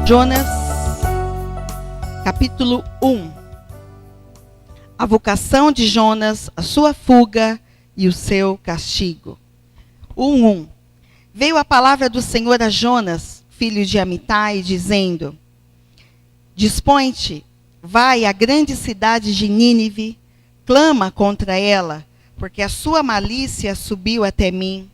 Jonas, capítulo 1. A vocação de Jonas, a sua fuga e o seu castigo. 1:1. Veio a palavra do Senhor a Jonas, filho de Amitai, dizendo: Dispõe-te, vai à grande cidade de Nínive, clama contra ela, porque a sua malícia subiu até mim.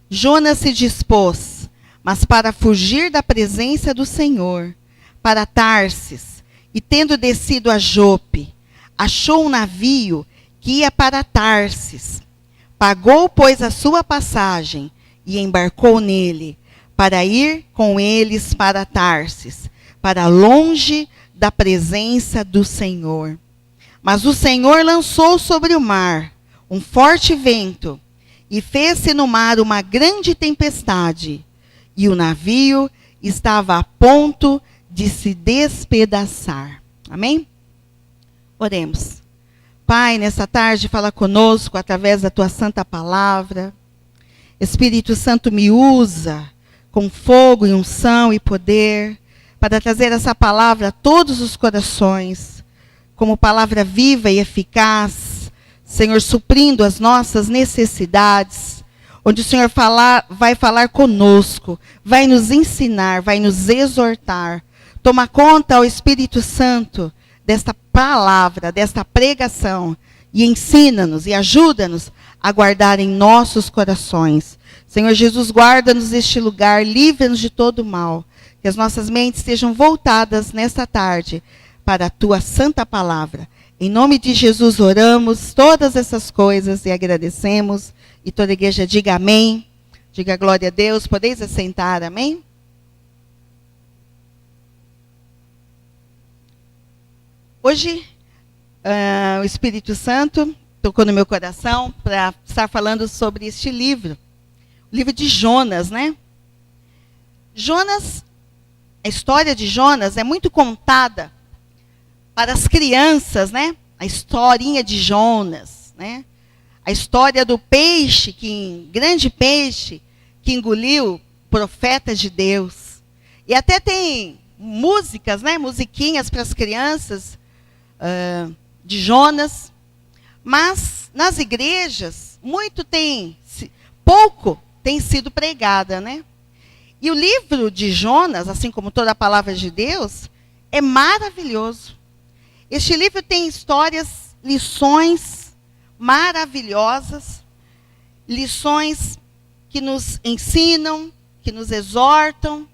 Jonas se dispôs, mas para fugir da presença do Senhor, para Tarsis, e tendo descido a Jope, achou um navio que ia para Tarsis. Pagou, pois, a sua passagem e embarcou nele, para ir com eles para Tarsis, para longe da presença do Senhor. Mas o Senhor lançou sobre o mar um forte vento, e fez-se no mar uma grande tempestade, e o navio estava a ponto de se despedaçar. Amém? Oremos. Pai, nessa tarde fala conosco através da tua santa palavra. Espírito Santo, me usa com fogo e unção e poder para trazer essa palavra a todos os corações, como palavra viva e eficaz, Senhor, suprindo as nossas necessidades, onde o Senhor vai falar conosco, vai nos ensinar, vai nos exortar. Toma conta, ó Espírito Santo, desta palavra, desta pregação, e ensina-nos e ajuda-nos a guardar em nossos corações. Senhor Jesus, guarda-nos neste lugar, livra-nos de todo mal, que as nossas mentes estejam voltadas nesta tarde para a tua santa palavra. Em nome de Jesus oramos todas essas coisas e agradecemos. E toda a igreja diga amém. Diga glória a Deus. Podeis assentar, amém? Hoje, o Espírito Santo tocou no meu coração para estar falando sobre este livro. O livro de Jonas, né? Jonas, a história de Jonas é muito contada para as crianças, né? A historinha de Jonas, né? A história do peixe, grande peixe, que engoliu profetas de Deus. E até tem músicas, né? Musiquinhas para as crianças de Jonas. Mas nas igrejas, pouco tem sido pregada, né? E o livro de Jonas, assim como toda a palavra de Deus, é maravilhoso. Este livro tem histórias, lições maravilhosas, lições que nos ensinam, que nos exortam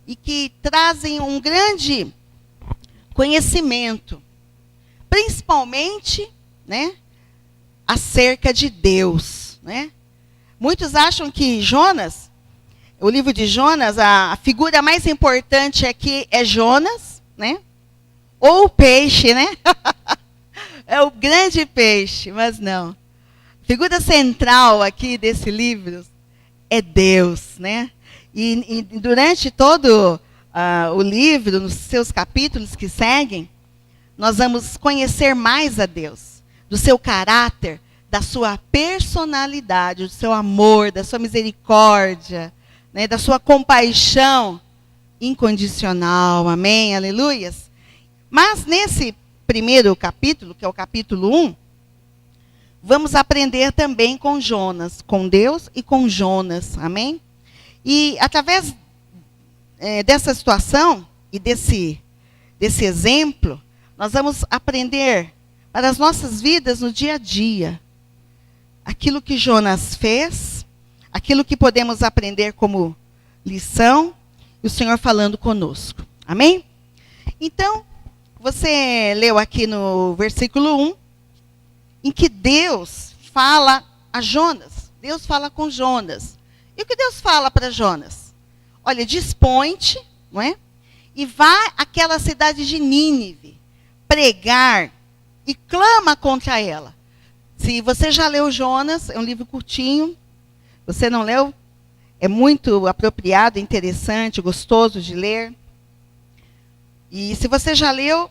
e que trazem um grande conhecimento, principalmente, né, acerca de Deus, né? Muitos acham que Jonas, o livro de Jonas, a figura mais importante aqui é Jonas, né? Ou o peixe, né? É o grande peixe, mas não. A figura central aqui desse livro é Deus, né? E durante todo o livro, nos seus capítulos que seguem, nós vamos conhecer mais a Deus, do seu caráter, da sua personalidade, do seu amor, da sua misericórdia, né? Da sua compaixão incondicional. Amém? Aleluias. Mas nesse primeiro capítulo, que é o capítulo 1, vamos aprender também com Jonas, com Deus e com Jonas, amém? E através dessa situação e desse exemplo, nós vamos aprender para as nossas vidas no dia a dia, aquilo que Jonas fez, aquilo que podemos aprender como lição, e o Senhor falando conosco, amém? Então, você leu aqui no versículo 1, em que Deus fala a Jonas. Deus fala com Jonas. E o que Deus fala para Jonas? Olha, dispõe-te, não é? E vá àquela cidade de Nínive, pregar e clama contra ela. Se você já leu Jonas, é um livro curtinho. Você não leu? É muito apropriado, interessante, gostoso de ler. E se você já leu,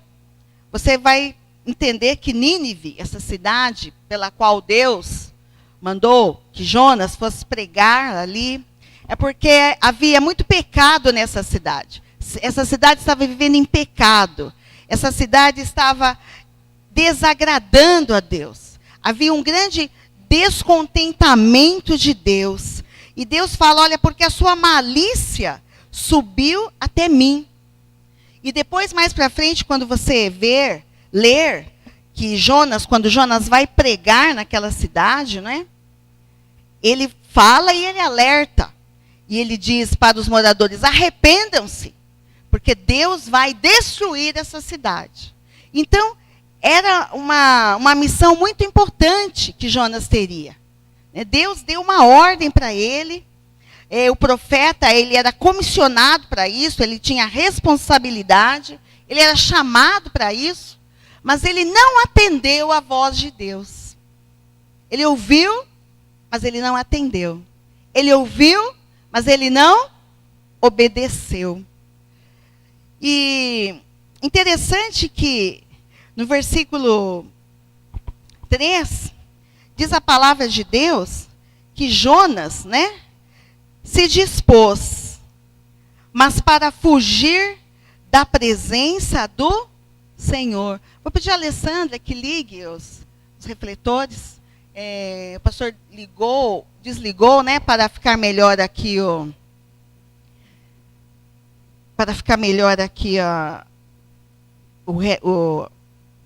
você vai entender que Nínive, essa cidade pela qual Deus mandou que Jonas fosse pregar ali, é porque havia muito pecado nessa cidade. essa cidade estava vivendo em pecado. Essa cidade estava desagradando a Deus. Havia um grande descontentamento de Deus. E Deus fala, olha, porque a sua malícia subiu até mim. E depois, mais para frente, quando você ler que Jonas, quando Jonas vai pregar naquela cidade, né? Ele fala e ele alerta. E ele diz para os moradores, arrependam-se, porque Deus vai destruir essa cidade. Então, era uma missão muito importante que Jonas teria. Deus deu uma ordem para ele. O profeta, ele era comissionado para isso, ele tinha responsabilidade, ele era chamado para isso, mas ele não atendeu à voz de Deus. Ele ouviu, mas ele não atendeu. Ele ouviu, mas ele não obedeceu. E interessante que no versículo 3, diz a palavra de Deus que Jonas, né, se dispôs, mas para fugir da presença do Senhor. Vou pedir a Alessandra que ligue os refletores. O pastor desligou, né, para ficar melhor aqui o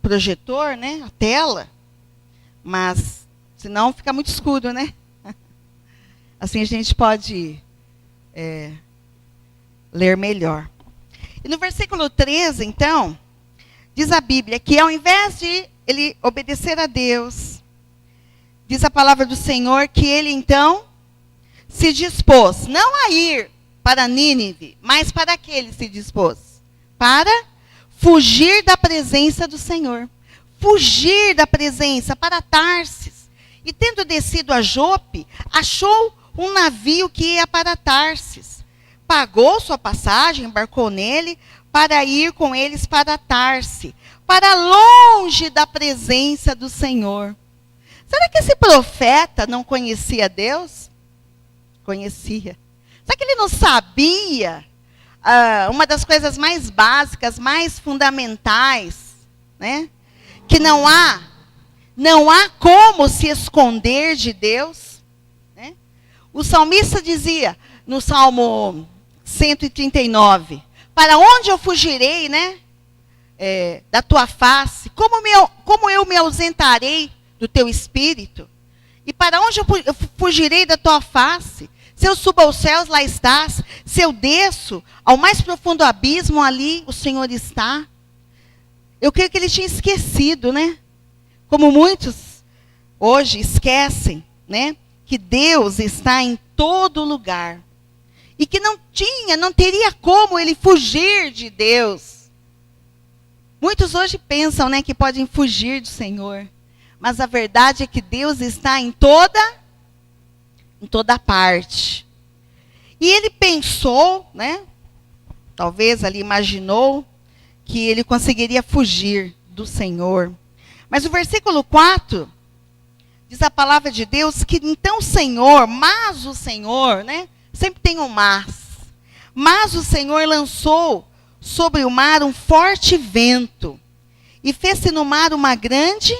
projetor, né, a tela, mas senão fica muito escuro, né? Assim a gente pode ler melhor. E no versículo 13, então, diz a Bíblia que ao invés de ele obedecer a Deus, diz a palavra do Senhor que ele então se dispôs, não a ir para Nínive, mas para que ele se dispôs? Para fugir da presença do Senhor. Fugir da presença para Tarsis. E tendo descido a Jope, achou um navio que ia para Tarsis. Pagou sua passagem, embarcou nele, para ir com eles para Tarsis, para longe da presença do Senhor. Será que esse profeta não conhecia Deus? Conhecia. Será que ele não sabia uma das coisas mais básicas, mais fundamentais, né? Que não há como se esconder de Deus, né? O salmista dizia no Salmo 139, para onde eu fugirei, né? Da tua face, como eu me ausentarei do teu espírito? E para onde eu fugirei da tua face? Se eu subo aos céus, lá estás. Se eu desço ao mais profundo abismo, ali o Senhor está. Eu creio que ele tinha esquecido, né? Como muitos hoje esquecem, né? Que Deus está em todo lugar. E que não teria como ele fugir de Deus. Muitos hoje pensam, né, que podem fugir do Senhor. Mas a verdade é que Deus está em toda parte. E ele pensou, né? Talvez ali imaginou que ele conseguiria fugir do Senhor. Mas o versículo 4 diz a palavra de Deus que então o Senhor, né? Sempre tem um mas o Senhor lançou sobre o mar um forte vento e fez-se no mar uma grande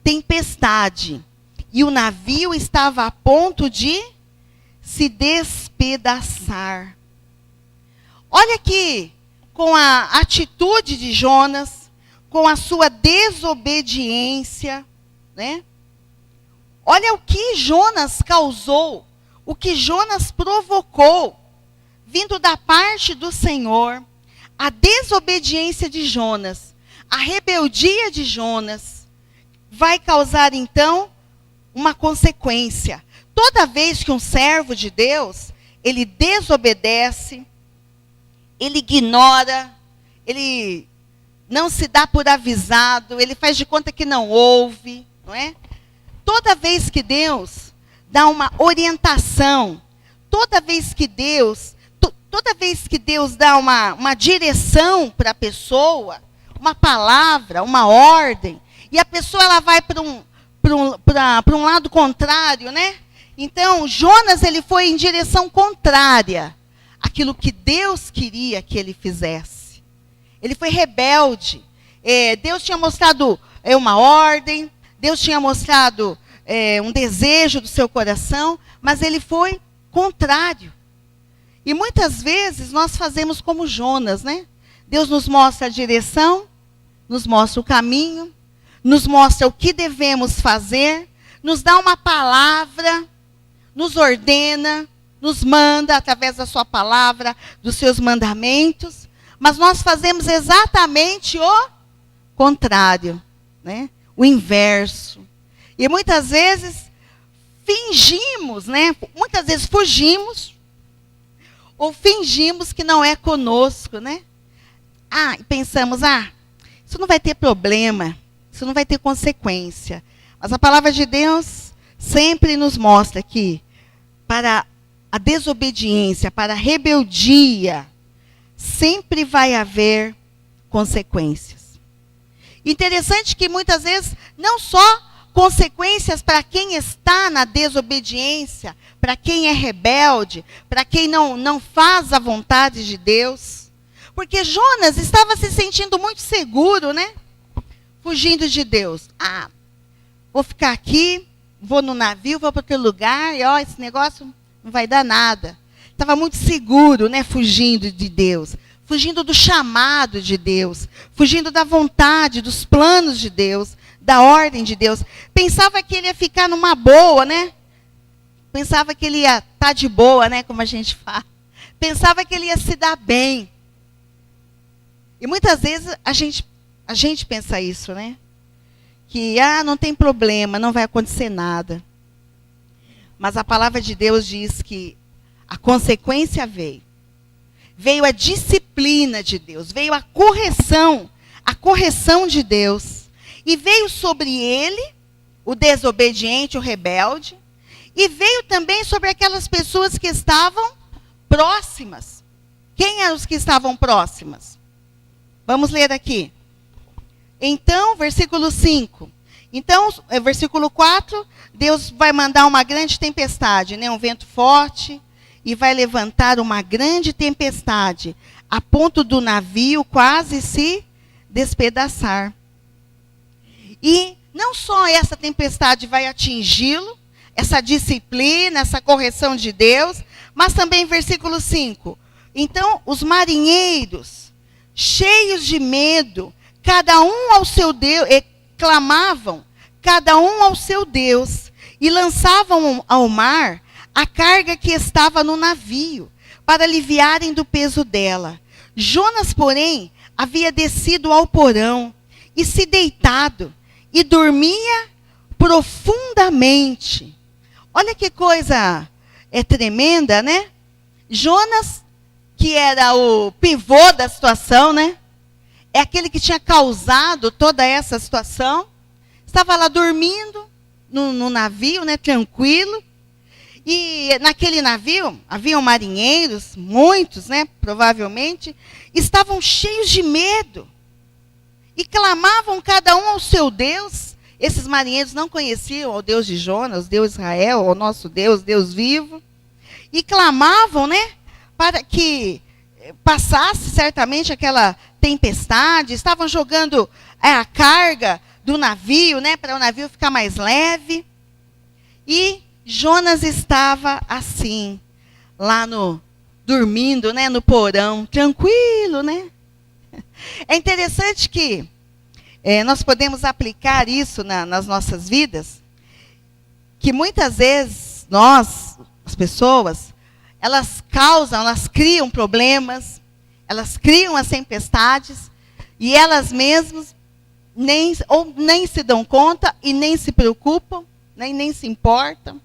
tempestade. E o navio estava a ponto de se despedaçar. Olha aqui, com a atitude de Jonas, com a sua desobediência, né? Olha o que Jonas causou, o que Jonas provocou, vindo da parte do Senhor. A desobediência de Jonas, a rebeldia de Jonas, vai causar então uma consequência. Toda vez que um servo de Deus, ele desobedece, ele ignora, ele não se dá por avisado, ele faz de conta que não ouve, não é? Toda vez que Deus dá uma orientação, toda vez que Deus dá uma direção para a pessoa, uma palavra, uma ordem, e a pessoa ela vai para um lado contrário, né? Então, Jonas ele foi em direção contrária aquilo que Deus queria que ele fizesse. Ele foi rebelde. Deus tinha mostrado uma ordem, Deus tinha mostrado um desejo do seu coração, mas ele foi contrário. E muitas vezes nós fazemos como Jonas, né? Deus nos mostra a direção, nos mostra o caminho, nos mostra o que devemos fazer, nos dá uma palavra, nos ordena, nos manda através da sua palavra, dos seus mandamentos, mas nós fazemos exatamente o contrário, né? O inverso. E muitas vezes fingimos, né? Muitas vezes fugimos ou fingimos que não é conosco, né? E pensamos, isso não vai ter problema, isso não vai ter consequência. Mas a palavra de Deus sempre nos mostra que para a desobediência, para a rebeldia, sempre vai haver consequências. Interessante que muitas vezes, não só consequências para quem está na desobediência, para quem é rebelde, para quem não faz a vontade de Deus. Porque Jonas estava se sentindo muito seguro, né? Fugindo de Deus. Vou ficar aqui, vou no navio, vou para aquele lugar, e esse negócio não vai dar nada. Estava muito seguro, né? Fugindo de Deus. Fugindo do chamado de Deus. Fugindo da vontade, dos planos de Deus, da ordem de Deus. Pensava que ele ia ficar numa boa, né? Pensava que ele ia estar de boa, né? Como a gente fala. Pensava que ele ia se dar bem. E muitas vezes a gente pensa isso, né? Que, não tem problema, não vai acontecer nada. Mas a palavra de Deus diz que a consequência veio. Veio a disciplina de Deus, veio a correção de Deus. E veio sobre ele, o desobediente, o rebelde, e veio também sobre aquelas pessoas que estavam próximas. Quem eram os que estavam próximas? Vamos ler aqui. Então, versículo 5. Então, versículo 4, Deus vai mandar uma grande tempestade, né? Um vento forte, e vai levantar uma grande tempestade, a ponto do navio quase se despedaçar. E não só essa tempestade vai atingi-lo, essa disciplina, essa correção de Deus, mas também versículo 5. Então, os marinheiros, cheios de medo, cada um ao seu Deus, clamavam, cada um ao seu Deus, e lançavam ao mar a carga que estava no navio, para aliviarem do peso dela. Jonas, porém, havia descido ao porão, e se deitado, e dormia profundamente. Olha que coisa tremenda, né? Jonas, que era o pivô da situação, né? É aquele que tinha causado toda essa situação. Estava lá dormindo no navio, né? Tranquilo. E naquele navio, haviam marinheiros, muitos, né? Provavelmente, estavam cheios de medo. E clamavam cada um ao seu Deus. Esses marinheiros não conheciam o Deus de Jonas, o Deus de Israel, o nosso Deus, Deus vivo. E clamavam, né? Para que passasse certamente aquela tempestade. Estavam jogando a carga do navio, né? Para o navio ficar mais leve. E Jonas estava assim, lá dormindo, né? No porão, tranquilo, né? É interessante que nós podemos aplicar isso nas nossas vidas, que muitas vezes nós, as pessoas, elas criam problemas, elas criam as tempestades, e elas mesmas nem se dão conta e nem se preocupam, né, e nem se importam.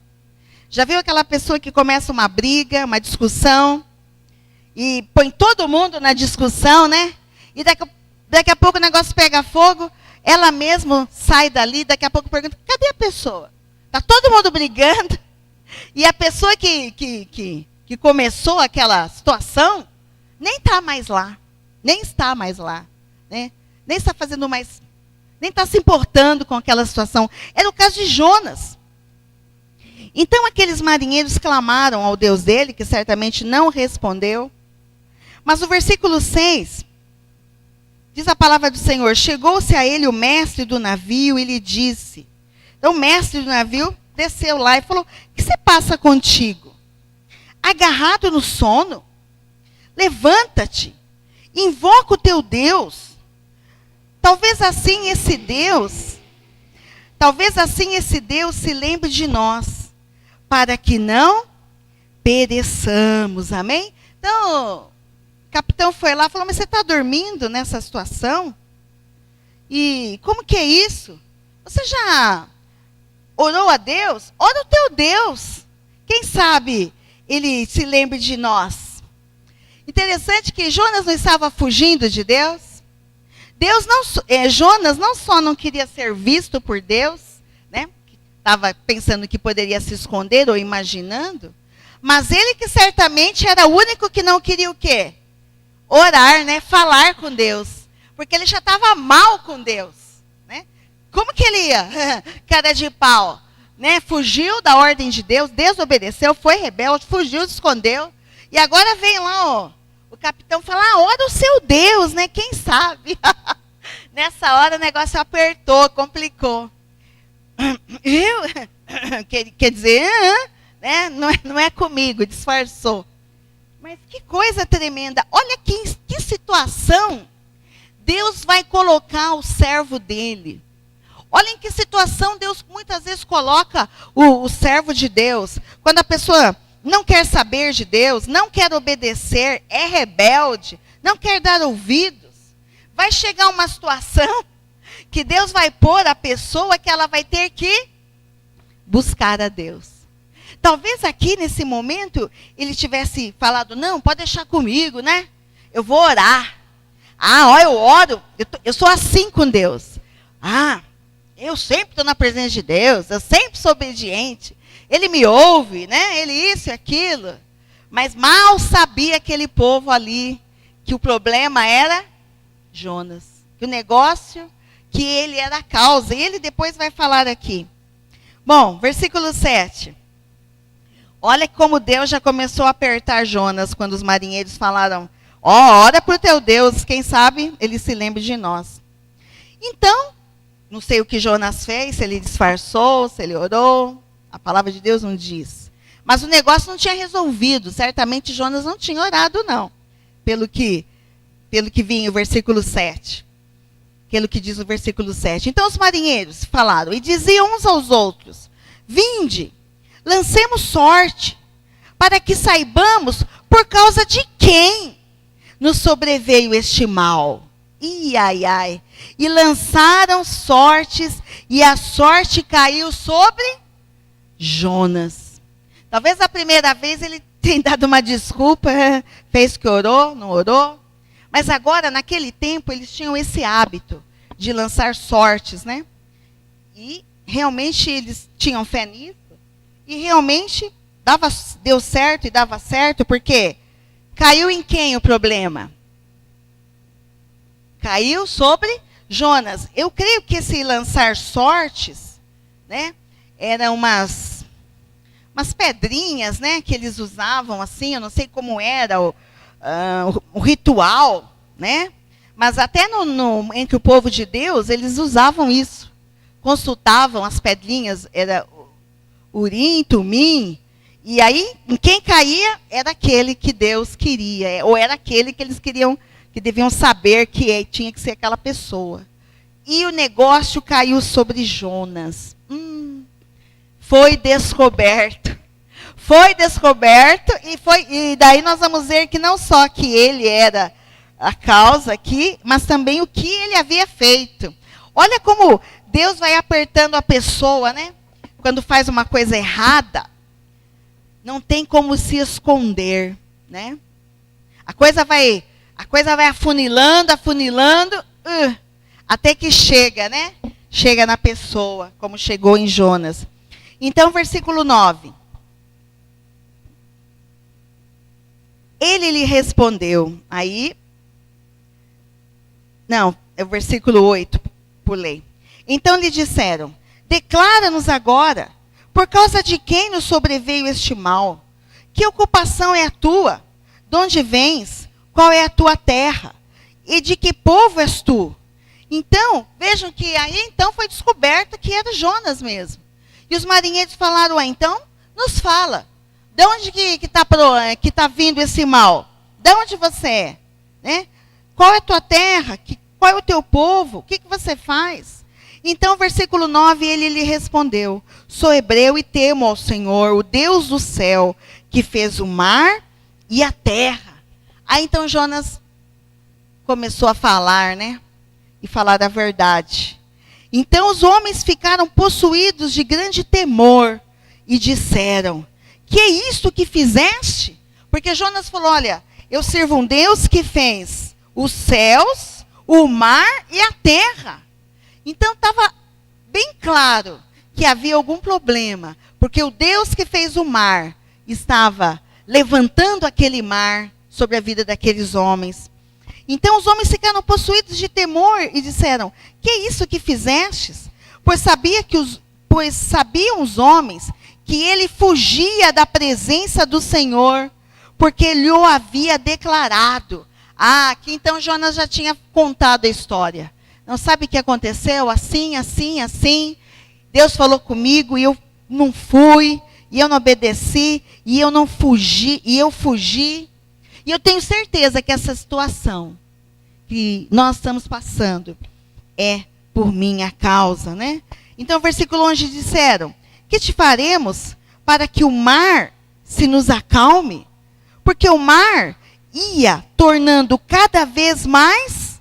Já viu aquela pessoa que começa uma briga, uma discussão, e põe todo mundo na discussão, né? E daqui a pouco o negócio pega fogo, ela mesma sai dali, daqui a pouco pergunta, cadê a pessoa? Está todo mundo brigando, e a pessoa que começou aquela situação, nem está mais lá, né? Nem está fazendo mais, nem está se importando com aquela situação. Era o caso de Jonas. Então aqueles marinheiros clamaram ao Deus dele, que certamente não respondeu. Mas o versículo 6, diz a palavra do Senhor: chegou-se a ele o mestre do navio e lhe disse. Então o mestre do navio desceu lá e falou: o que se passa contigo? Agarrado no sono? Levanta-te, invoca o teu Deus. Talvez assim esse Deus se lembre de nós, para que não pereçamos. Amém? Então, o capitão foi lá e falou: mas você está dormindo nessa situação? E como que é isso? Você já orou a Deus? Ora o teu Deus. Quem sabe ele se lembre de nós. Interessante que Jonas não estava fugindo de Deus. Jonas não só não queria ser visto por Deus, né? Estava pensando que poderia se esconder ou imaginando, mas ele que certamente era o único que não queria o quê? Orar, né? Falar com Deus. Porque ele já estava mal com Deus, né? Como que ele ia? Cara de pau, né? Fugiu da ordem de Deus, desobedeceu, foi rebelde, fugiu, se escondeu. E agora vem lá, ó, o capitão falar: ora o seu Deus, né? Quem sabe? Nessa hora o negócio apertou, complicou. Quer dizer, né? Não é comigo, disfarçou. Mas que coisa tremenda. Olha que situação Deus vai colocar o servo dele. Olha em que situação Deus muitas vezes coloca o servo de Deus. Quando a pessoa não quer saber de Deus, não quer obedecer, é rebelde, não quer dar ouvidos, vai chegar uma situação que Deus vai pôr a pessoa que ela vai ter que buscar a Deus. Talvez aqui nesse momento ele tivesse falado: não, pode deixar comigo, né? Eu vou orar. Eu oro, eu sou assim com Deus. Eu sempre estou na presença de Deus, eu sempre sou obediente. Ele me ouve, né? Ele isso e aquilo. Mas mal sabia aquele povo ali que o problema era Jonas. Que o negócio, que ele era a causa. E ele depois vai falar aqui. Bom, versículo 7. Olha como Deus já começou a apertar Jonas quando os marinheiros falaram: ora para o teu Deus, quem sabe ele se lembre de nós. Então, não sei o que Jonas fez, se ele disfarçou, se ele orou. A palavra de Deus não diz. Mas o negócio não tinha resolvido. Certamente Jonas não tinha orado, não. Pelo que vinha o versículo 7. Pelo que diz o versículo 7. Então os marinheiros falaram e diziam uns aos outros: vinde, lancemos sorte, para que saibamos por causa de quem nos sobreveio este mal. Ai. E lançaram sortes, e a sorte caiu sobre Jonas. Talvez a primeira vez ele tenha dado uma desculpa, fez que orou, não orou. Mas agora, naquele tempo, eles tinham esse hábito de lançar sortes, né? E realmente eles tinham fé nisso. E realmente deu certo e dava certo, porque caiu em quem o problema? Caiu sobre Jonas. Eu creio que esse lançar sortes, né? Eram umas pedrinhas, né, que eles usavam assim, eu não sei como era o ritual, né? Mas até entre o povo de Deus, eles usavam isso. Consultavam as pedrinhas, era Urim, Tumim, e aí, em quem caía, era aquele que Deus queria, ou era aquele que eles queriam, que deviam saber que tinha que ser aquela pessoa. E o negócio caiu sobre Jonas. Foi descoberto. Foi descoberto e daí nós vamos ver que não só que ele era a causa aqui, mas também o que ele havia feito. Olha como Deus vai apertando a pessoa, né? Quando faz uma coisa errada, não tem como se esconder, né? A coisa vai afunilando, até que chega, né? Chega na pessoa, como chegou em Jonas. Então, versículo 9. Ele lhe respondeu. É o versículo 8, pulei. Então lhe disseram: declara-nos agora, Por causa de quem nos sobreveio este mal? Que ocupação é a tua? De onde vens? Qual é a tua terra? E de que povo és tu? Então, vejam que aí então foi descoberto que era Jonas mesmo. E os marinheiros falaram, então, nos fala. De onde que tá vindo esse mal? De onde você é? Né? Qual é a tua terra? Qual é o teu povo? O que você faz? Então, versículo 9, ele lhe respondeu, sou hebreu e temo ao Senhor, o Deus do céu, que fez o mar e a terra. Aí então Jonas começou a falar, né? E falar a verdade. Então os homens ficaram possuídos de grande temor e disseram, que é isto que fizeste? Porque Jonas falou, olha, eu sirvo um Deus que fez os céus, o mar e a terra. Então estava bem claro que havia algum problema, porque o Deus que fez o mar estava levantando aquele mar sobre a vida daqueles homens. Então os homens ficaram possuídos de temor e disseram, que é isso que fizestes? Pois sabiam os homens que ele fugia da presença do Senhor, porque lhe o havia declarado. Aqui então Jonas já tinha contado a história. Não sabe o que aconteceu? Assim, assim, assim. Deus falou comigo e eu não fui, e eu não obedeci, e eu não fugi, e eu fugi. E eu tenho certeza que essa situação que nós estamos passando é por minha causa, né? Então, versículo 11 disseram, que te faremos para que o mar se nos acalme? Porque o mar ia tornando cada vez mais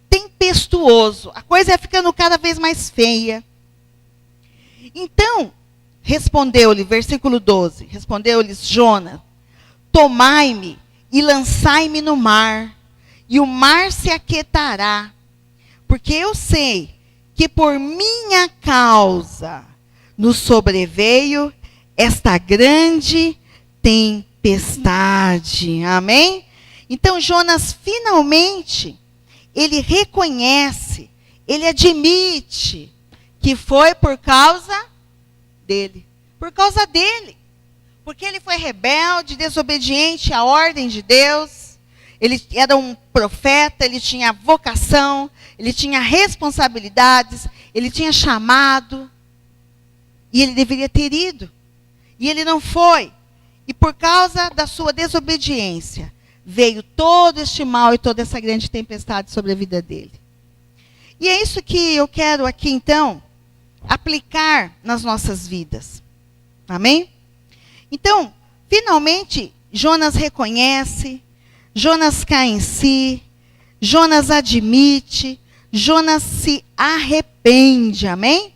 tempestuoso. A coisa ia ficando cada vez mais feia. Então, respondeu-lhe, versículo 12, respondeu-lhes Jonas, tomai-me e lançai-me no mar, e o mar se aquietará, porque eu sei que por minha causa nos sobreveio esta grande tempestade. Amém? Então Jonas finalmente, ele reconhece, ele admite que foi por causa dele. Por causa dele. Porque ele foi rebelde, desobediente à ordem de Deus. Ele era um profeta, ele tinha vocação, ele tinha responsabilidades, ele tinha chamado. E ele deveria ter ido. E ele não foi. E por causa da sua desobediência, veio todo este mal e toda essa grande tempestade sobre a vida dele. E é isso que eu quero aqui, então, aplicar nas nossas vidas. Amém? Então, finalmente, Jonas reconhece, Jonas cai em si, Jonas admite, Jonas se arrepende. Amém?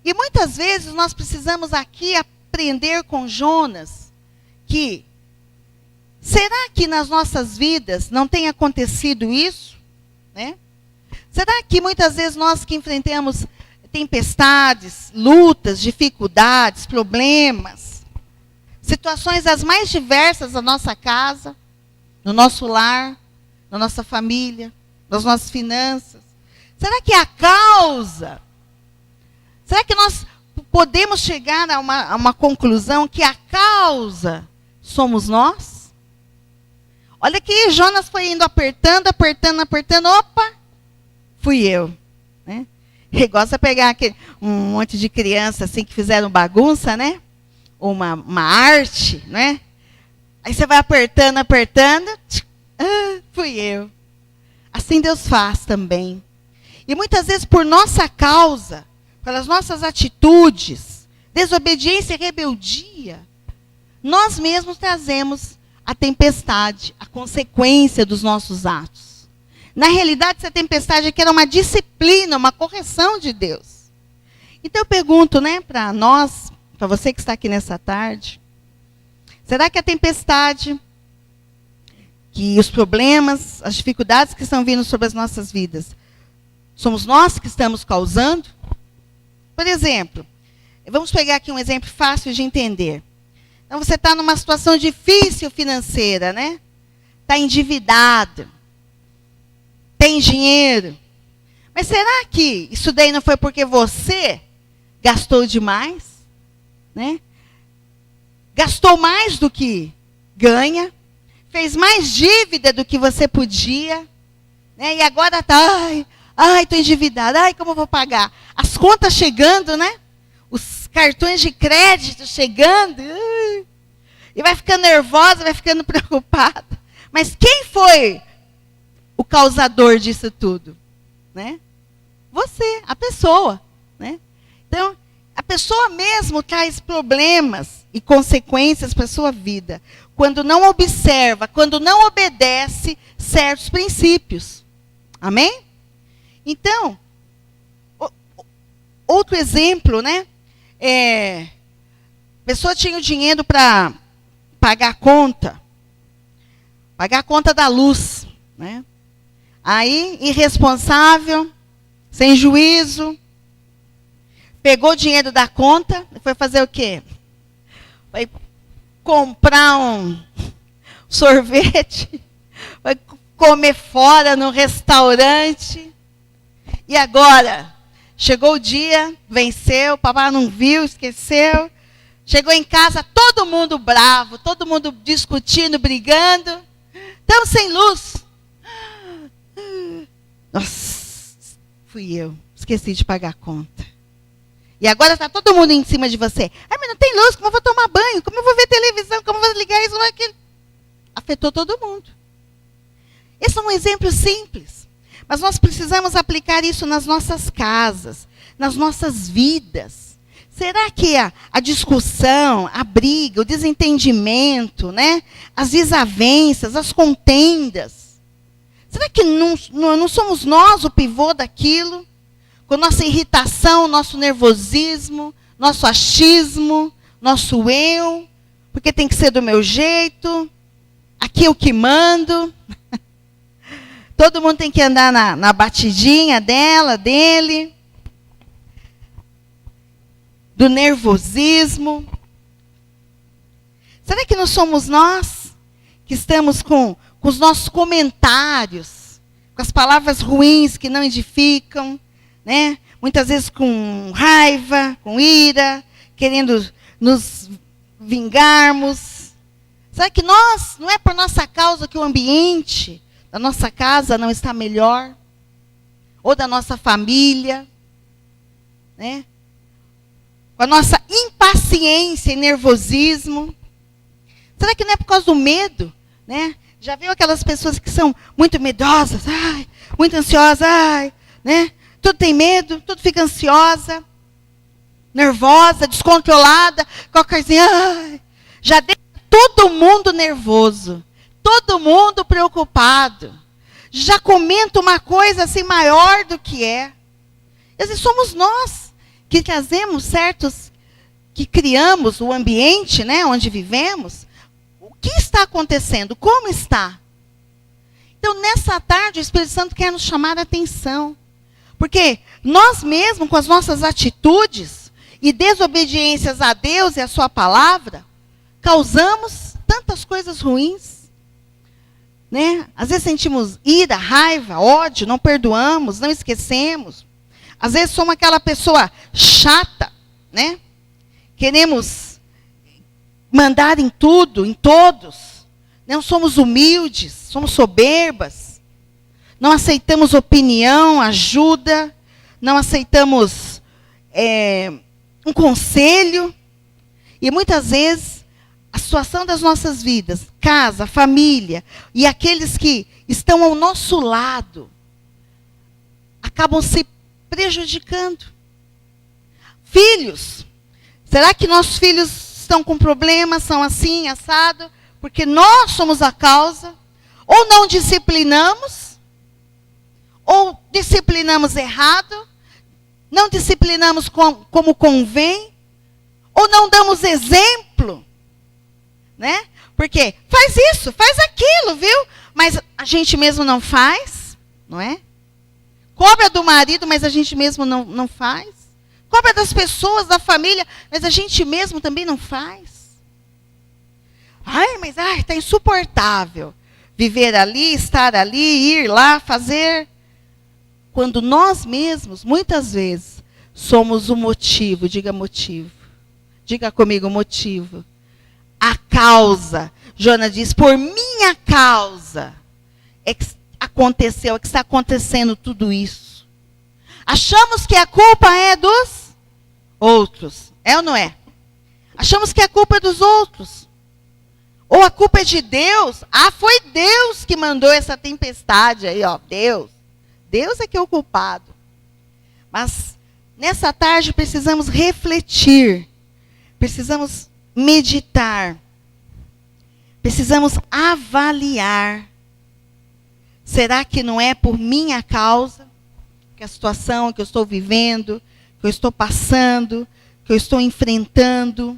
E muitas vezes nós precisamos aqui aprender com Jonas que, será que nas nossas vidas não tem acontecido isso? Né? Será que muitas vezes nós que enfrentamos tempestades, lutas, dificuldades, problemas, situações as mais diversas na nossa casa, no nosso lar, na nossa família, nas nossas finanças, será que a causa, será que nós podemos chegar a uma conclusão que a causa somos nós? Olha que Jonas foi indo apertando, opa, fui eu. Né? Ele gosta de pegar um monte de criança assim que fizeram bagunça, né? Uma arte, né? Aí você vai apertando, fui eu. Assim Deus faz também. E muitas vezes por nossa causa, pelas nossas atitudes, desobediência e rebeldia, nós mesmos trazemos a tempestade, a consequência dos nossos atos. Na realidade, essa tempestade aqui era uma disciplina, uma correção de Deus. Então eu pergunto, né, para nós, para você que está aqui nessa tarde, será que a tempestade, que os problemas, as dificuldades que estão vindo sobre as nossas vidas, somos nós que estamos causando? Por exemplo, vamos pegar aqui um exemplo fácil de entender. Então você está numa situação difícil financeira, né? Está endividado. Tem dinheiro. Mas será que isso daí não foi porque você gastou demais? né? Gastou mais do que ganha, fez mais dívida do que você podia, né? E agora está, estou endividada, como eu vou pagar? As contas chegando, né? Os cartões de crédito chegando, e vai ficando nervosa, vai ficando preocupada. Mas quem foi o causador disso tudo? Né? Você, a pessoa. Né? Então, a pessoa mesmo traz problemas e consequências para a sua vida, quando não observa, quando não obedece certos princípios. Amém? Então, outro exemplo, né? A pessoa tinha o dinheiro para pagar a conta da luz, né? Aí, irresponsável, sem juízo, pegou o dinheiro da conta e foi fazer o quê? Vai comprar um sorvete, vai comer fora no restaurante. E agora? Chegou o dia, venceu, o papai não viu, esqueceu. Chegou em casa, todo mundo bravo, todo mundo discutindo, brigando. Estamos sem luz. Nossa, fui eu. Esqueci de pagar a conta. E agora está todo mundo em cima de você. Mas não tem luz, como eu vou tomar banho? Como eu vou ver televisão? Como eu vou ligar isso ou aquilo? Afetou todo mundo. Esse é um exemplo simples. Mas nós precisamos aplicar isso nas nossas casas, nas nossas vidas. Será que a discussão, a briga, o desentendimento, né? As desavenças, as contendas, será que não somos nós o pivô daquilo? Com nossa irritação, nosso nervosismo, nosso achismo, nosso eu, porque tem que ser do meu jeito, aqui eu que mando. Todo mundo tem que andar na batidinha dele. Do nervosismo. Será que não somos nós que estamos com os nossos comentários, com as palavras ruins que não edificam, né? Muitas vezes com raiva, com ira, querendo nos vingarmos? Será que não é por nossa causa que o ambiente da nossa casa não está melhor? Ou da nossa família, né? Com a nossa impaciência e nervosismo. Será que não é por causa do medo? Né? Já viu aquelas pessoas que são muito medosas, muito ansiosas, né? Tudo tem medo, tudo fica ansiosa, nervosa, descontrolada, qualquer coisinha, já deixa todo mundo nervoso, todo mundo preocupado. Já comenta uma coisa assim maior do que é. Às vezes somos nós que trazemos que criamos o ambiente, né, onde vivemos. O que está acontecendo? Como está? Então, nessa tarde, o Espírito Santo quer nos chamar a atenção. Porque nós mesmos, com as nossas atitudes e desobediências a Deus e a sua palavra, causamos tantas coisas ruins. Né? Às vezes sentimos ira, raiva, ódio, não perdoamos, não esquecemos. Às vezes somos aquela pessoa chata, né? Queremos mandar em tudo, em todos. Não somos humildes, somos soberbas. Não aceitamos opinião, ajuda. Não aceitamos um conselho. E muitas vezes, a situação das nossas vidas, casa, família, e aqueles que estão ao nosso lado, acabam se prejudicando. Filhos. Será que nossos filhos estão com problemas, são assim, assado? Porque nós somos a causa? Ou não disciplinamos? Ou disciplinamos errado? Não disciplinamos como convém? Ou não damos exemplo? Né? Porque faz isso, faz aquilo, viu? Mas a gente mesmo não faz, não é? Cobra do marido, mas a gente mesmo não faz. Cobra das pessoas, da família, mas a gente mesmo também não faz. Mas está insuportável. Viver ali, estar ali, ir lá, fazer. Quando nós mesmos, muitas vezes, somos o motivo, diga motivo, Diga comigo o motivo. A causa. Jonas diz, por minha causa é que aconteceu, é que está acontecendo tudo isso. Achamos que a culpa é dos outros. É ou não é? Achamos que a culpa é dos outros. Ou a culpa é de Deus. Ah, foi Deus que mandou essa tempestade aí, ó. Deus. Deus é que é o culpado. Mas nessa tarde precisamos refletir. Precisamos meditar. Precisamos avaliar. Será que não é por minha causa que a situação que eu estou vivendo, que eu estou passando, que eu estou enfrentando,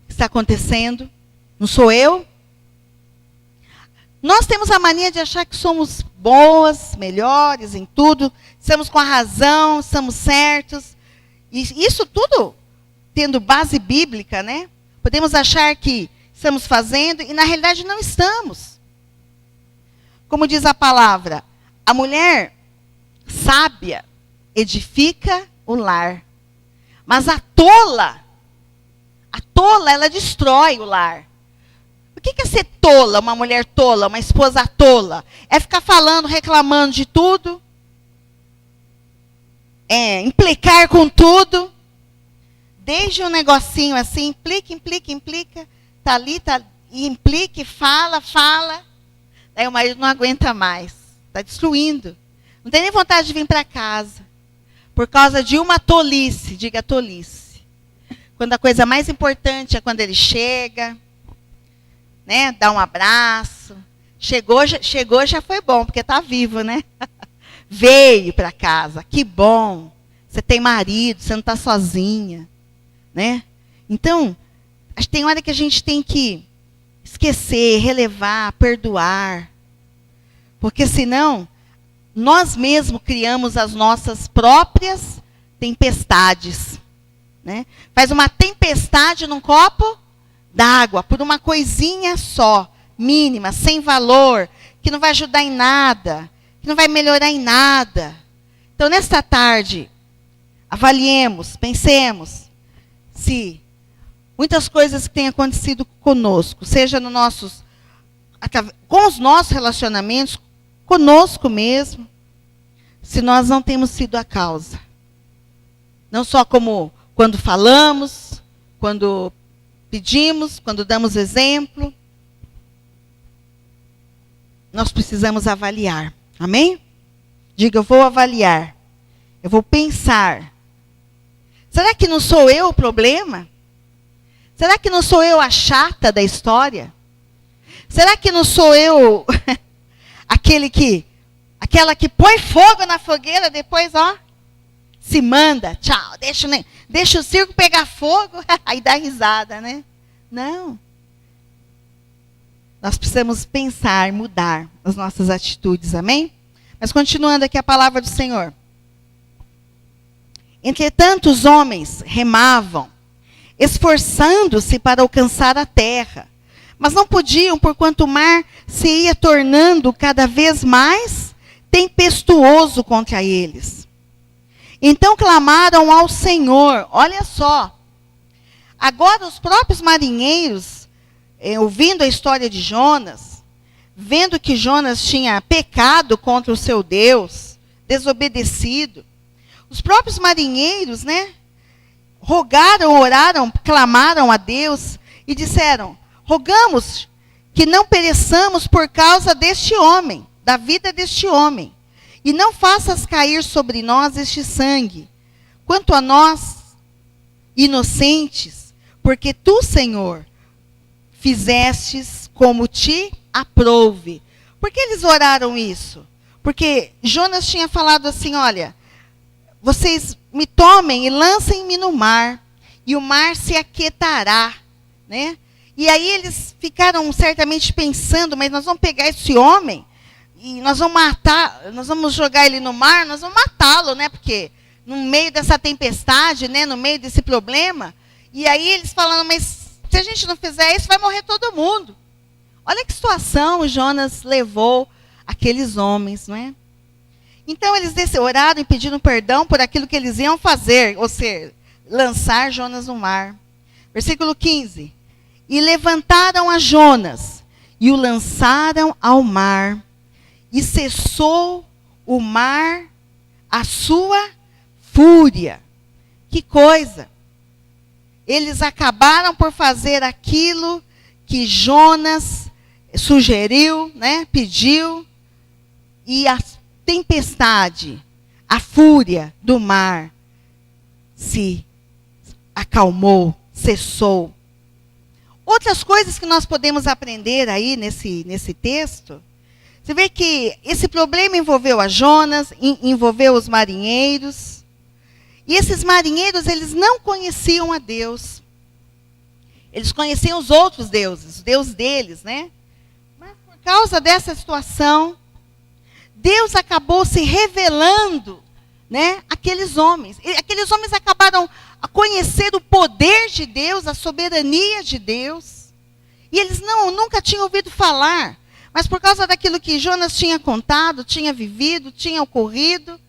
está acontecendo? Não sou eu? Nós temos a mania de achar que somos boas, melhores em tudo, estamos com a razão, estamos certos. E isso tudo tendo base bíblica, né? Podemos achar que estamos fazendo e na realidade não estamos. Como diz a palavra, a mulher sábia edifica o lar, mas a tola, ela destrói o lar. O que é ser tola, uma mulher tola, uma esposa tola? É ficar falando, reclamando de tudo, é implicar com tudo, desde um negocinho assim, implica, tá ali, e implica, fala. Aí o marido não aguenta mais, está destruindo. Não tem nem vontade de vir para casa, por causa de uma tolice, diga tolice. Quando a coisa mais importante é quando ele chega, né, dá um abraço. Chegou já foi bom, porque está vivo, né? Veio para casa, que bom. Você tem marido, você não está sozinha, né? Então, tem hora que a gente tem que esquecer, relevar, perdoar. Porque senão, nós mesmos criamos as nossas próprias tempestades. Né? Faz uma tempestade num copo d'água, por uma coisinha só, mínima, sem valor, que não vai ajudar em nada, que não vai melhorar em nada. Então, nesta tarde, avaliemos, pensemos se muitas coisas que têm acontecido conosco, seja no com os nossos relacionamentos, conosco mesmo, se nós não temos sido a causa. Não só como quando falamos, quando pedimos, quando damos exemplo. Nós precisamos avaliar. Amém? Diga, eu vou avaliar. Eu vou pensar. Será que não sou eu o problema? Será que não sou eu a chata da história? Será que não sou eu aquela que põe fogo na fogueira, depois, ó, se manda, tchau, deixa o circo pegar fogo, aí dá risada, né? Não. Nós precisamos pensar, mudar as nossas atitudes, amém? Mas continuando aqui a palavra do Senhor. Entretanto, os homens remavam, esforçando-se para alcançar a terra, mas não podiam, porquanto o mar se ia tornando cada vez mais tempestuoso contra eles. Então clamaram ao Senhor. Olha só. Agora os próprios marinheiros, ouvindo a história de Jonas, vendo que Jonas tinha pecado contra o seu Deus, desobedecido, os próprios marinheiros, né, rogaram, oraram, clamaram a Deus e disseram: rogamos que não pereçamos por causa deste homem, da vida deste homem, e não faças cair sobre nós este sangue. Quanto a nós, inocentes, porque tu, Senhor, fizestes como te aprouve. Por que eles oraram isso? Porque Jonas tinha falado assim: olha, vocês me tomem e lancem-me no mar, e o mar se aquietará, né? E aí eles ficaram certamente pensando: mas nós vamos pegar esse homem e nós vamos matar, nós vamos jogar ele no mar, nós vamos matá-lo, né? Porque no meio dessa tempestade, né, no meio desse problema. E aí eles falando: mas se a gente não fizer isso, vai morrer todo mundo. Olha que situação Jonas levou aqueles homens, não é? Então eles oraram e pediram perdão por aquilo que eles iam fazer, ou seja, lançar Jonas no mar. Versículo 15. E levantaram a Jonas e o lançaram ao mar. E cessou o mar a sua fúria. Que coisa! Eles acabaram por fazer aquilo que Jonas sugeriu, né, pediu, e a tempestade, a fúria do mar se acalmou, cessou. Outras coisas que nós podemos aprender aí nesse texto, você vê que esse problema envolveu a Jonas, envolveu os marinheiros, e esses marinheiros, eles não conheciam a Deus. Eles conheciam os outros deuses, o Deus deles, né? Mas por causa dessa situação, Deus acabou se revelando, né, àqueles homens. E aqueles homens acabaram a conhecer o poder de Deus, a soberania de Deus. E eles nunca tinham ouvido falar. Mas por causa daquilo que Jonas tinha contado, tinha vivido, tinha ocorrido,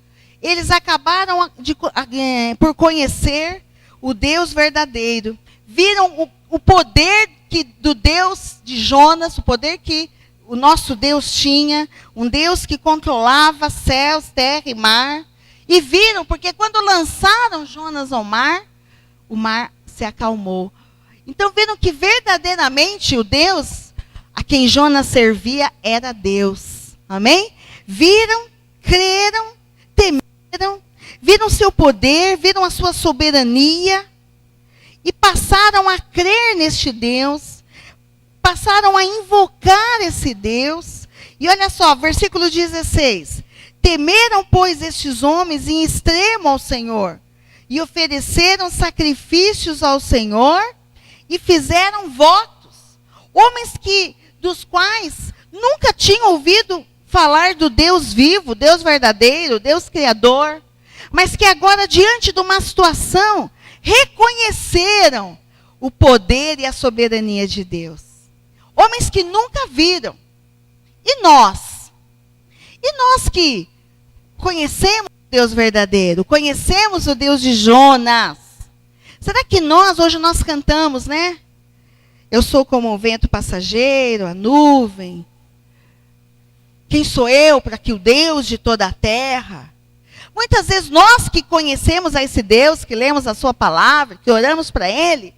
eles acabaram por conhecer o Deus verdadeiro. Viram o poder do Deus de Jonas, o poder que o nosso Deus tinha, um Deus que controlava céus, terra e mar. E viram, porque quando lançaram Jonas ao mar, o mar se acalmou. Então viram que verdadeiramente o Deus a quem Jonas servia era Deus. Amém? Viram, creram, temeram, viram seu poder, viram a sua soberania e passaram a crer neste Deus, passaram a invocar esse Deus. E olha só, versículo 16. Temeram, pois, estes homens em extremo ao Senhor, e ofereceram sacrifícios ao Senhor, e fizeram votos. Homens dos quais nunca tinham ouvido falar do Deus vivo, Deus verdadeiro, Deus criador, mas que agora, diante de uma situação, reconheceram o poder e a soberania de Deus. Homens que nunca viram. E nós? E nós que conhecemos o Deus verdadeiro, conhecemos o Deus de Jonas, será que hoje nós cantamos, né? Eu sou como o vento passageiro, a nuvem. Quem sou eu para que o Deus de toda a terra? Muitas vezes nós que conhecemos a esse Deus, que lemos a sua palavra, que oramos para Ele,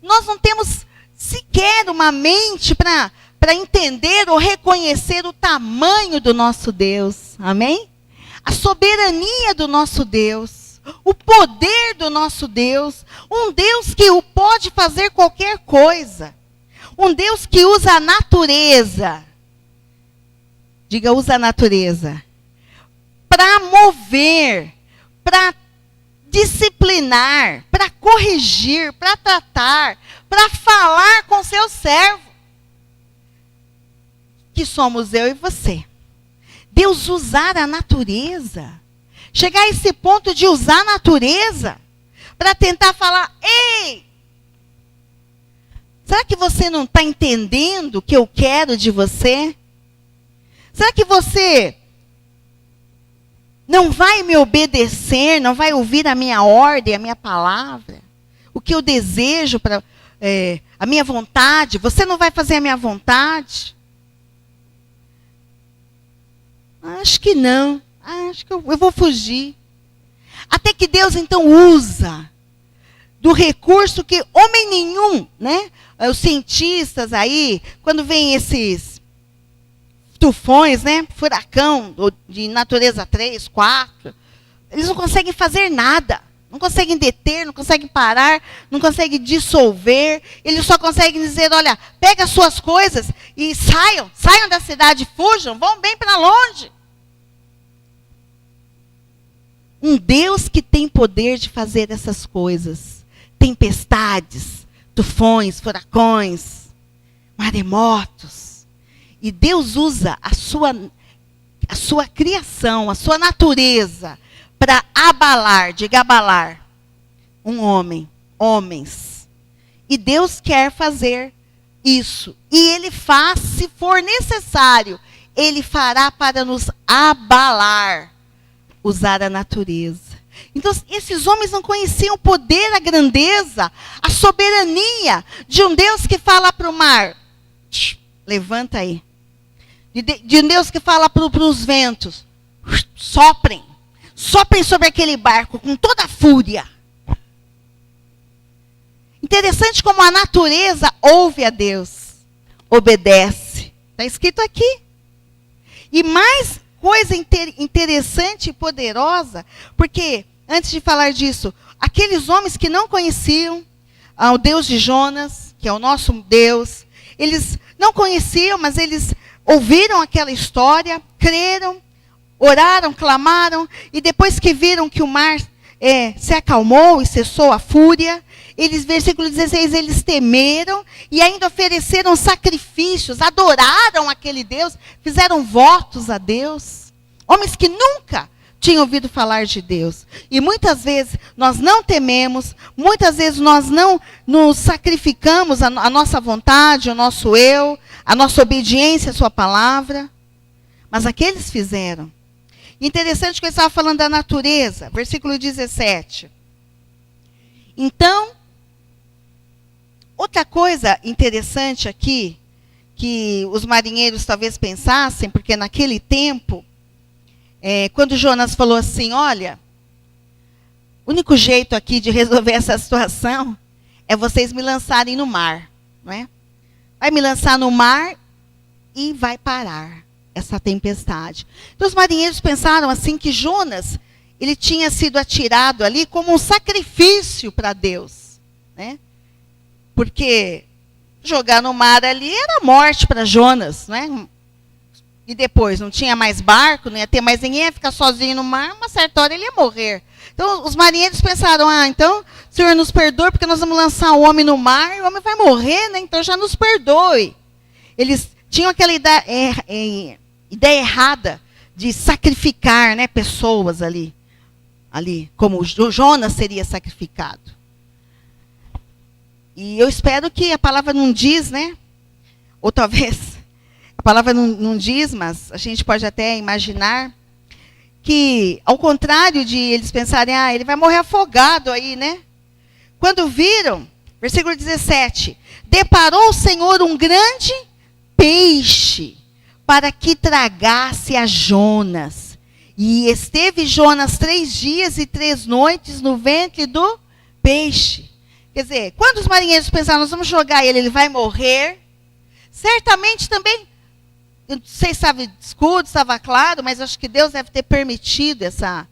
nós não temos sequer uma mente para entender ou reconhecer o tamanho do nosso Deus. Amém? A soberania do nosso Deus, o poder do nosso Deus, um Deus que pode fazer qualquer coisa, um Deus que usa a natureza, diga, usa a natureza, para mover, para disciplinar, para corrigir, para tratar, para falar com seu servo, que somos eu e você. Deus usar a natureza, chegar a esse ponto de usar a natureza, para tentar falar, ei, será que você não está entendendo o que eu quero de você? Será que você não vai me obedecer, não vai ouvir a minha ordem, a minha palavra? O que eu desejo, a minha vontade? Você não vai fazer a minha vontade? Acho que não. Acho que eu vou fugir. Até que Deus então usa do recurso que homem nenhum, né? Os cientistas aí, quando vem esses tufões, né? Furacão de natureza 3, 4, eles não conseguem fazer nada. Não conseguem deter, não conseguem parar, não conseguem dissolver. Eles só conseguem dizer, olha, pega as suas coisas e saiam da cidade, fujam, vão bem para longe. Um Deus que tem poder de fazer essas coisas. Tempestades, tufões, furacões, maremotos. E Deus usa a sua criação, a sua natureza, para abalar, diga abalar, homens. E Deus quer fazer isso. E Ele faz, se for necessário, Ele fará para nos abalar. Usar a natureza. Então, esses homens não conheciam o poder, a grandeza, a soberania de um Deus que fala para o mar, levanta aí. De um Deus que fala para os ventos, soprem sobre aquele barco com toda a fúria. Interessante como a natureza ouve a Deus, obedece. Está escrito aqui. E mais coisa interessante e poderosa, porque, antes de falar disso, aqueles homens que não conheciam o Deus de Jonas, que é o nosso Deus, eles não conheciam, mas eles ouviram aquela história, creram, oraram, clamaram, e depois que viram que o mar se acalmou e cessou a fúria, versículo 16, eles temeram e ainda ofereceram sacrifícios, adoraram aquele Deus, fizeram votos a Deus. Homens que nunca tinham ouvido falar de Deus. E muitas vezes nós não tememos, muitas vezes nós não nos sacrificamos a nossa vontade, o nosso eu, a nossa obediência à sua palavra. Mas aqueles fizeram. Interessante que eu estava falando da natureza, versículo 17. Então, outra coisa interessante aqui, que os marinheiros talvez pensassem, porque naquele tempo, quando Jonas falou assim, olha, o único jeito aqui de resolver essa situação é vocês me lançarem no mar, não é? Vai me lançar no mar e vai parar essa tempestade. Então os marinheiros pensaram assim que Jonas, ele tinha sido atirado ali como um sacrifício para Deus, né? Porque jogar no mar ali era morte para Jonas, né? E depois não tinha mais barco, não ia ter mais ninguém, ia ficar sozinho no mar, uma certa hora ele ia morrer. Então os marinheiros pensaram, então o Senhor nos perdoe porque nós vamos lançar o homem no mar e o homem vai morrer, né? Então já nos perdoe. Eles tinham aquela ideia errada de sacrificar, né, pessoas ali, como o Jonas seria sacrificado. E eu espero que a palavra não diz, né? Ou talvez a palavra não diz, mas a gente pode até imaginar que, ao contrário de eles pensarem, ele vai morrer afogado aí, né? Quando viram, versículo 17, deparou o Senhor um grande peixe para que tragasse a Jonas. E esteve Jonas 3 dias e 3 noites no ventre do peixe. Quer dizer, quando os marinheiros pensaram, nós vamos jogar ele vai morrer, certamente também, eu não sei se estava escuro, estava claro, mas acho que Deus deve ter permitido essa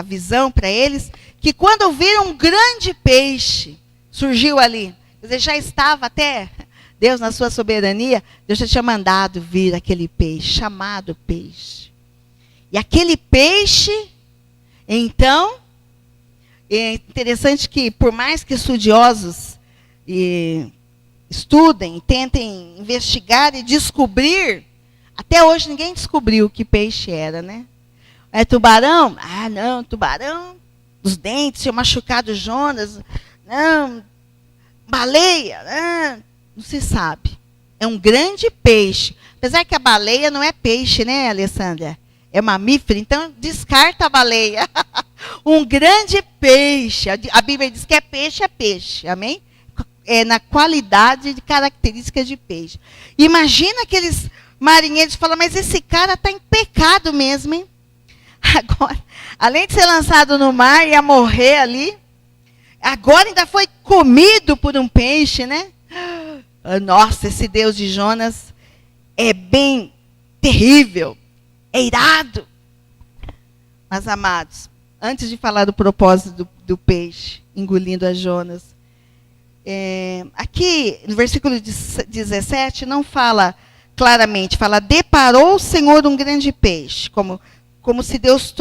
visão para eles, que quando viram um grande peixe, surgiu ali. Quer dizer, já estava até, Deus na sua soberania, Deus já tinha mandado vir aquele peixe, chamado peixe. E aquele peixe, então, é interessante que, por mais que estudiosos estudem, tentem investigar e descobrir, até hoje ninguém descobriu que peixe era, né? É tubarão? Ah, não, tubarão, os dentes tinham machucado Jonas. Não, baleia, não se sabe. É um grande peixe. Apesar que a baleia não é peixe, né, Alessandra? É mamífero, então descarta a baleia. Um grande peixe. A Bíblia diz que é peixe, amém? É na qualidade de características de peixe. Imagina aqueles marinheiros falam, mas esse cara está em pecado mesmo, hein? Agora, além de ser lançado no mar e ia morrer ali, agora ainda foi comido por um peixe, né? Nossa, esse Deus de Jonas é bem terrível, é irado. Mas, amados, antes de falar do propósito do peixe engolindo a Jonas, aqui no versículo 17 não fala claramente, fala, deparou o Senhor um grande peixe, como se Deus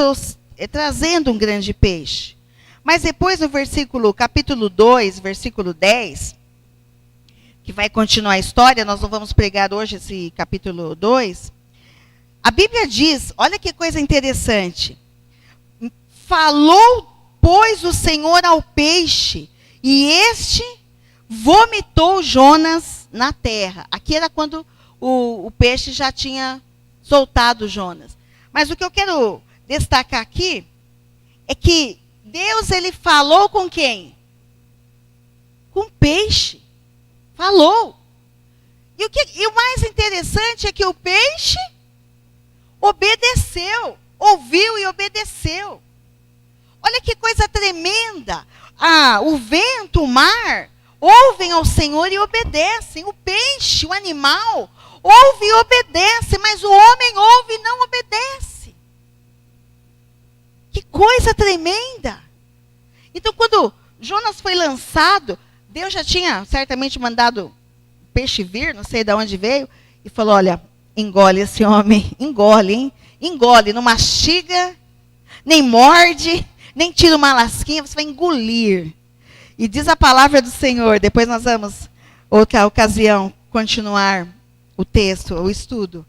trazendo um grande peixe. Mas depois no capítulo 2, versículo 10, que vai continuar a história, nós não vamos pregar hoje esse capítulo 2, a Bíblia diz, olha que coisa interessante, falou, pois, o Senhor ao peixe, e este vomitou Jonas na terra. Aqui era quando o peixe já tinha soltado Jonas. Mas o que eu quero destacar aqui é que Deus, ele falou com quem? Com peixe. Falou. E o mais interessante é que o peixe obedeceu. Ouviu e obedeceu. Olha que coisa tremenda. O vento, o mar, ouvem ao Senhor e obedecem. O peixe, o animal, ouve e obedece, mas o homem ouve e não obedece. Que coisa tremenda. Então, quando Jonas foi lançado, Deus já tinha certamente mandado o peixe vir, não sei de onde veio, e falou, olha, engole esse homem, engole, hein? Engole, não mastiga, nem morde, nem tira uma lasquinha, você vai engolir. E diz a palavra do Senhor, depois nós vamos, outra ocasião, continuar o texto, o estudo.